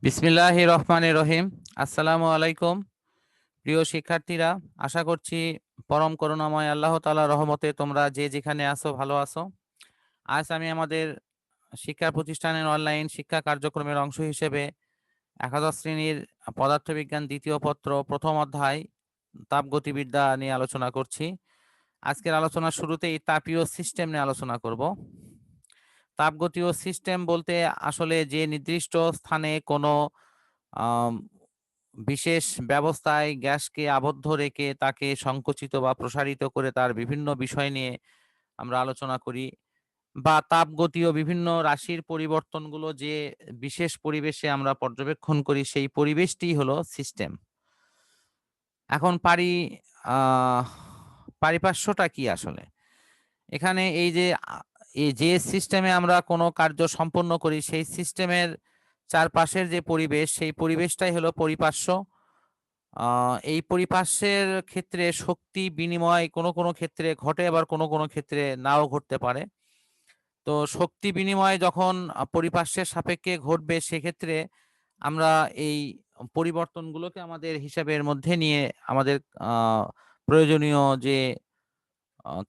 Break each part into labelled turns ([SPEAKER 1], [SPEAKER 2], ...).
[SPEAKER 1] বিসমিল্লাহির রহমানির রহিম। আসসালামু আলাইকুম। প্রিয় শিক্ষার্থীরা, আশা করছি পরম করুণাময় আল্লাহ তাআলার রহমতে তোমরা যে যেখানে আছো ভালো আছো। আজ আমি আমাদের শিক্ষা প্রতিষ্ঠানের অনলাইন শিক্ষা কার্যক্রমের অংশ হিসেবে একাদশ শ্রেণীর পদার্থবিজ্ঞান দ্বিতীয় পত্র প্রথম অধ্যায় তাপগতিবিদ্যা নিয়ে আলোচনা করছি। আজকের আলোচনার শুরুতেই তাপীয় সিস্টেম নিয়ে আলোচনা করব। তাপগতীয় সিস্টেম বলতে আসলে যে নির্দিষ্ট স্থানে কোনো আম বিশেষ ব্যবস্থায় গ্যাসকে আবদ্ধ রেখে তাকে সংকুচিত বা প্রসারিত করে তার বিভিন্ন বিষয় নিয়ে আমরা আলোচনা করি, বা তাপগতীয় বিভিন্ন রাশির পরিবর্তনগুলো যে বিশেষ পরিবেশে আমরা পর্যবেক্ষণ করি সেই পরিবেশটিই হলো সিস্টেম। এখন আহ পারিপার্শ্বটা কি আসলে? এখানে এই যে সিস্টেমে আমরা কোনো কার্য সম্পন্ন করি সেই সিস্টেমের চারপাশের যে পরিবেশ সেই পরিবেশটাই হলো পরিপার্শ্ব। এই পরিপার্শ্বের ক্ষেত্রে শক্তি বিনিময় কোনো ক্ষেত্রে ঘটে, আবার কোনো ক্ষেত্রে নাও ঘটতে পারে। তো শক্তি বিনিময় যখন পরিপার্শ্বের সাপেক্ষে ঘটবে সেক্ষেত্রে আমরা এই পরিবর্তনগুলোকে আমাদের হিসাবের মধ্যে নিয়ে আমাদের আ প্রয়োজনীয় যে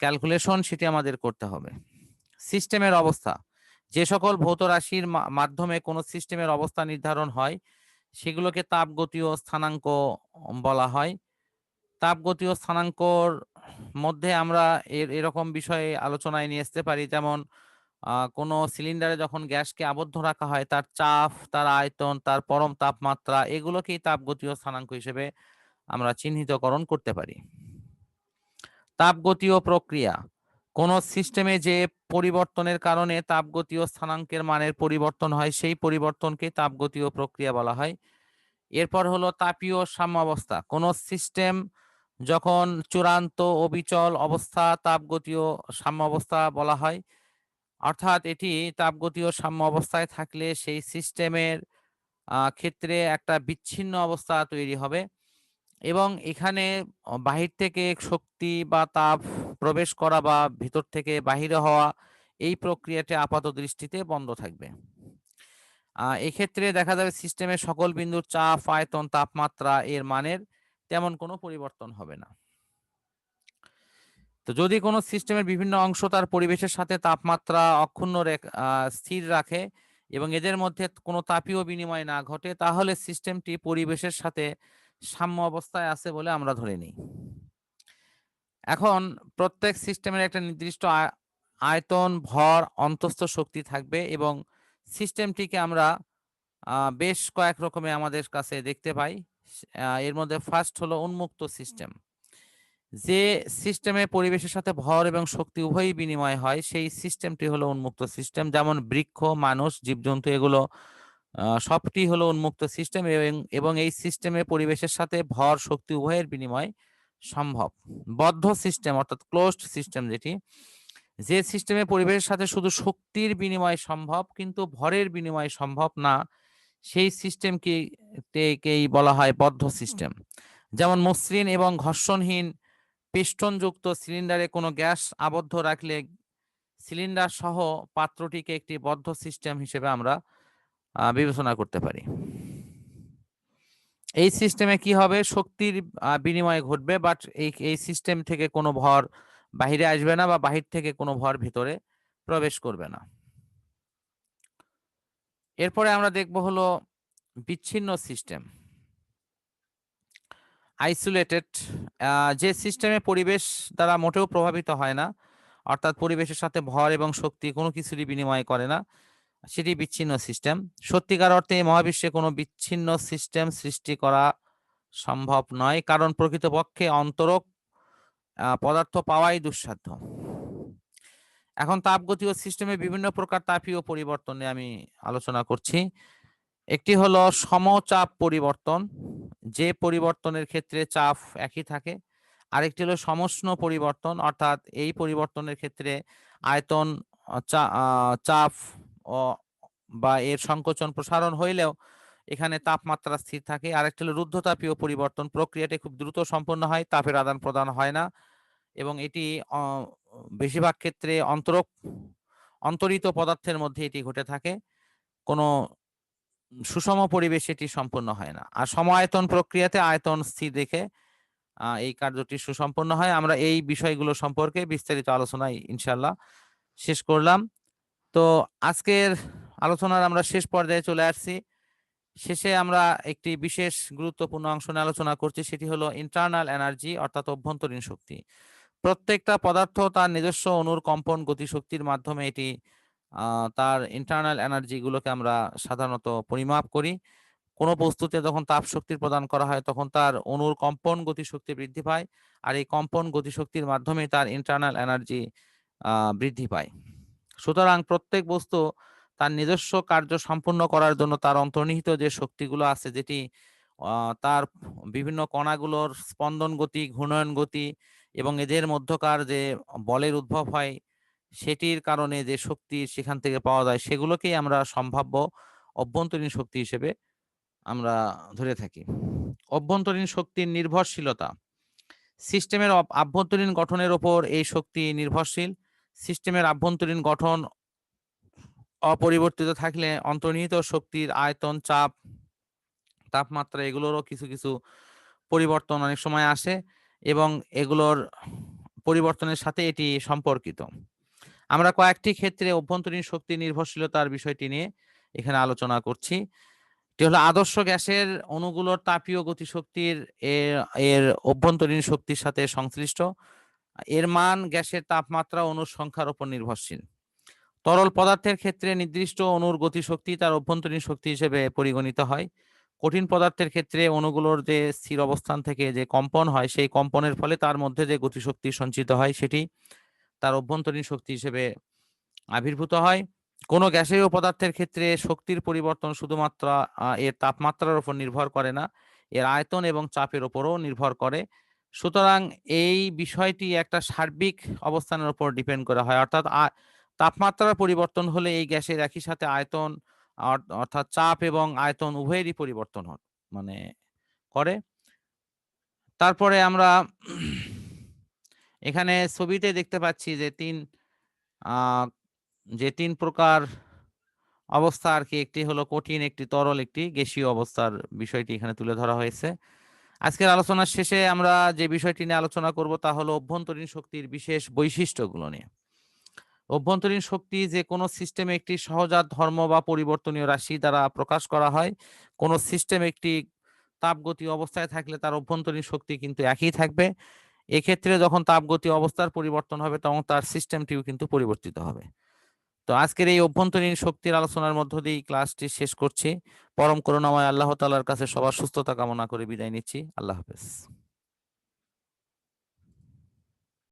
[SPEAKER 1] ক্যালকুলেশন সেটি আমাদের করতে হবে। সিস্টেমের অবস্থা। যে সকল ভৌত রাশির মাধ্যমে কোনো সিস্টেমের অবস্থা নির্ধারণ হয় সেগুলোকে তাপগতীয় স্থানাঙ্ক বলা হয়। তাপগতীয় স্থানাঙ্কর মধ্যে আমরা এরকম বিষয়ে আলোচনায় নিয়ে আসতে পারি, যেমন কোনো সিলিন্ডারে যখন গ্যাসকে আবদ্ধ রাখা হয় তার চাপ, তার আয়তন, তার পরম তাপমাত্রা এগুলোকেই তাপগতীয় স্থানাঙ্ক হিসেবে আমরা চিহ্নিতকরণ করতে পারি। তাপগতীয় প্রক্রিয়া। কোনো সিস্টেমে যে পরিবর্তনের কারণে তাপগতীয় স্থানাঙ্কের মানের পরিবর্তন হয় সেই পরিবর্তনকে তাপগতীয় প্রক্রিয়া বলা হয়। এরপর হলো তাপীয় সাম্যাবস্থা। কোনো সিস্টেম যখন চূড়ান্ত অবিচল অবস্থা তাপগতীয় সাম্যাবস্থা বলা হয়। অর্থাৎ এটি তাপগতীয় সাম্য অবস্থায় থাকলে সেই সিস্টেমের ক্ষেত্রে একটা বিচ্ছিন্ন অবস্থা তৈরি হবে এবং এখানে বাহির থেকে শক্তি বা তাপ প্রবেশ করা বা ভিতর থেকে বাহিরে হওয়া এই প্রক্রিয়াটি আপাতদৃষ্টিতে বন্ধ থাকবে। এক্ষেত্রে দেখা যাবে সিস্টেমের সকল বিন্দুর চাপ, আয়তন, তাপমাত্রা এর মানের তেমন কোনো পরিবর্তন হবে না। তো যদি কোনো সিস্টেমের বিভিন্ন অংশ তার পরিবেশের সাথে তাপমাত্রা অক্ষুণ্ণ স্থির রাখে এবং এদের মধ্যে কোনো তাপীয় বিনিময় না ঘটে তাহলে সিস্টেমটি পরিবেশের সাথে সাম্য অবস্থায় আছে বলে আমরা ধরে নিই। এখন প্রত্যেক সিস্টেমের একটা নির্দিষ্ট আয়তন, ভর, অন্তস্থ শক্তি থাকবে এবং সিস্টেমটিকে আমরা বেশ কয়েক রকমে আমাদের কাছে দেখতে পাই। এর মধ্যে ফার্স্ট হলো উন্মুক্ত সিস্টেম। যে সিস্টেমে পরিবেশের সাথে ভর এবং শক্তি উভয়ই বিনিময় হয় সেই সিস্টেমটি হলো উন্মুক্ত সিস্টেম। যেমন বৃক্ষ, মানুষ, জীবজন্তু এগুলো সবটি হলো উন্মুক্ত সিস্টেম এবং এই সিস্টেমে পরিবেশের সাথে ভর, শক্তি উভয়ের বিনিময় সম্ভব। বদ্ধ সিস্টেম অর্থাৎ ক্লোজড সিস্টেম যেটি, যে সিস্টেমে পরিবেশের সাথে শুধু শক্তির বিনিময় সম্ভব কিন্তু ভরের বিনিময় সম্ভব না সেই সিস্টেমকেই বলা হয় বদ্ধ সিস্টেম। যেমন মসৃণ এবং ঘর্ষণহীন পিস্টনযুক্ত সিলিন্ডারে কোনো গ্যাস আবদ্ধ রাখলে সিলিন্ডার সহ পাত্রটিকে একটি বদ্ধ সিস্টেম হিসেবে আমরা বিবেচনা করতে পারি। এই সিস্টেমে কি হবে? শক্তির বিনিময় ঘটবে, বাট এই সিস্টেম থেকে কোনো ভর বাহিরে আসবে না বা বাহির থেকে কোনো ভর ভিতরে প্রবেশ করবে না। এরপরে আমরা দেখব হলো বিচ্ছিন্ন সিস্টেম। আইসোলেটেড, যে সিস্টেমে পরিবেশ দ্বারা মোটেও প্রভাবিত হয় না, অর্থাৎ পরিবেশের সাথে ভর এবং শক্তি কোনো কিছুরই বিনিময় করে না, সেটি বিচ্ছিন্ন সিস্টেম। সত্যিকার অর্থে এই মহাবিশ্বে কোনো বিচ্ছিন্ন সিস্টেম সৃষ্টি করা সম্ভব নয়, কারণ প্রকৃতপক্ষে অন্তরক পদার্থ পাওয়াই দুঃসাধ্য। এখন তাপগতীয় সিস্টেমে বিভিন্ন প্রকার তাপীয় পরিবর্তন নিয়ে আমি আলোচনা করছি। একটি হলো সমচাপ পরিবর্তন, যে পরিবর্তনের ক্ষেত্রে চাপ একই থাকে। আরেকটি হলো সমষ্ণ পরিবর্তন, অর্থাৎ এই পরিবর্তনের ক্ষেত্রে আয়তন, চাপ ও বা এর সংকোচন প্রসারণ হইলেও এখানে তাপমাত্রা স্থির থাকে। আরেকটি হলো রুদ্ধতাপীয় পরিবর্তন, প্রক্রিয়াটি খুব দ্রুত সম্পন্ন হয়, তাপের আদান প্রদান হয় না এবং এটি বেশিরভাগ ক্ষেত্রে অন্তরিত পদার্থের মধ্যে এটি ঘটে থাকে। কোনো সুষম পরিবেশে এটি সম্পন্ন হয় না। আর সম-আয়তন প্রক্রিয়াতে আয়তন স্থির রেখে এই কার্যটি সুসম্পন্ন হয়। আমরা এই বিষয়গুলো সম্পর্কে বিস্তারিত আলোচনা ইনশাআল্লাহ শেষ করলাম। তো আজকের আলোচনার আমরা শেষ পর্যায়ে চলে আসছি। শেষে আমরা একটি বিশেষ গুরুত্বপূর্ণ অংশ নিয়ে আলোচনা করছি, সেটি হলো ইন্টারনাল এনার্জি অর্থাৎ অভ্যন্তরীণ শক্তি। প্রত্যেকটা পদার্থ তার নিজস্ব অণুর কম্পন গতিশক্তির মাধ্যমে এটি তার ইন্টারনাল এনার্জি গুলোকে আমরা সাধারণত পরিমাপ করি। কোনো বস্তুতে যখন তাপ শক্তির প্রদান করা হয় তখন তার অণুর কম্পন গতিশক্তি বৃদ্ধি পায়। আর এই কম্পন গতিশক্তির মাধ্যমে তার ইন্টারনাল এনার্জি বৃদ্ধি পায়। সুতরাং প্রত্যেক বস্তু তার নিজস্ব কার্য সম্পূর্ণ করার জন্য তার অন্তর্নিহিত যে শক্তিগুলো আছে, যেটি তার বিভিন্ন কণাগুলোর স্পন্দন গতি, ঘূর্ণয়ন গতি এবং এদের মধ্যকার যে বলের উদ্ভব হয়, সেটির কারণে যে শক্তি সেখান থেকে পাওয়া যায়, সেগুলোকেই আমরা সম্ভাব্য অভ্যন্তরীণ শক্তি হিসেবে আমরা ধরে থাকি। অভ্যন্তরীণ শক্তির নির্ভরশীলতা। সিস্টেমের আভ্যন্তরীণ গঠনের উপর এই শক্তি নির্ভরশীল। সিস্টেমের আভ্যন্তরীণ গঠন অপরিবর্তিত থাকলে অন্তর্নিহিত শক্তির আয়তন, চাপ, তাপমাত্রা এগুলোরও কিছু পরিবর্তন অনেক সময় আসে এবং এগুলোর পরিবর্তনের সাথে এটি সম্পর্কিত। আমরা কয়েকটি ক্ষেত্রে অভ্যন্তরীণ শক্তি নির্ভরশীলতার বিষয়টি নিয়ে এখানে আলোচনা করছি। এটি হলো আদর্শ গ্যাসের অণুগুলোর তাপীয় গতিশক্তির এর এর অভ্যন্তরীণ শক্তির সাথে সংশ্লিষ্ট। এর মান গ্যাসের তাপমাত্রা, অণুর সংখ্যার উপর নির্ভরশীল। তরল পদার্থের ক্ষেত্রে নির্দিষ্ট অণুর গতিশক্তি তার অভ্যন্তরীণ শক্তি হিসেবে পরিগণিত হয়। কঠিন পদার্থের ক্ষেত্রে অণুগুলোর যে স্থির অবস্থান থেকে যে কম্পন হয়, সেই কম্পনের ফলে তার মধ্যে যে গতিশক্তি সঞ্চিত হয় সেটি তার অভ্যন্তরীণ শক্তি হিসেবে আবির্ভূত হয়। কোনো গ্যাসীয় পদার্থের ক্ষেত্রে শক্তির পরিবর্তন শুধুমাত্র এর তাপমাত্রার উপর নির্ভর করে না, এর আয়তন এবং চাপের উপরও নির্ভর করে। সুতরাং এই বিষয়টি একটা সার্বিক অবস্থানের উপর ডিপেন্ড করা হয়। অর্থাৎ তাপমাত্রার পরিবর্তন হলে এই গ্যাসের একই সাথে আয়তন অর্থাৎ চাপ এবং আয়তন উভয়েরই পরিবর্তন মানে করে। তারপরে আমরা এখানে ছবিতে দেখতে পাচ্ছি যে আ যে ৩ প্রকার অবস্থা আরকি। একটি হলো কঠিন, একটি তরল, একটি গ্যাসীয় অবস্থার বিষয়টি এখানে তুলে ধরা হয়েছে। আজকের আলোচনার শেষে আমরা যে বিষয়টি নিয়ে আলোচনা করব তা হলো অভ্যন্তরীণ শক্তির বিশেষ বৈশিষ্ট্যগুলো নিয়ে। অভ্যন্তরীণ শক্তি যে কোনো সিস্টেমে একটি সহজাত ধর্ম বা পরিবর্তনীয় রাশি দ্বারা প্রকাশ করা হয়। কোনো সিস্টেম একটি তাপগতি অবস্থায় থাকলে তার অভ্যন্তরীণ শক্তি কিন্তু একই থাকবে। এক্ষেত্রে যখন তাপগতি অবস্থার পরিবর্তন হবে তখন তার সিস্টেমটিও কিন্তু পরিবর্তিত হবে। তো আজকের এই অভ্যন্তরীণ শক্তির আলোচনার মধ্য দিয়ে এই ক্লাসটি শেষ করছি। পরম করুণাময় আল্লাহ তাআলার কাছে সবার সুস্থতা কামনা করে বিদায় নিচ্ছি। আল্লাহ হাফেজ।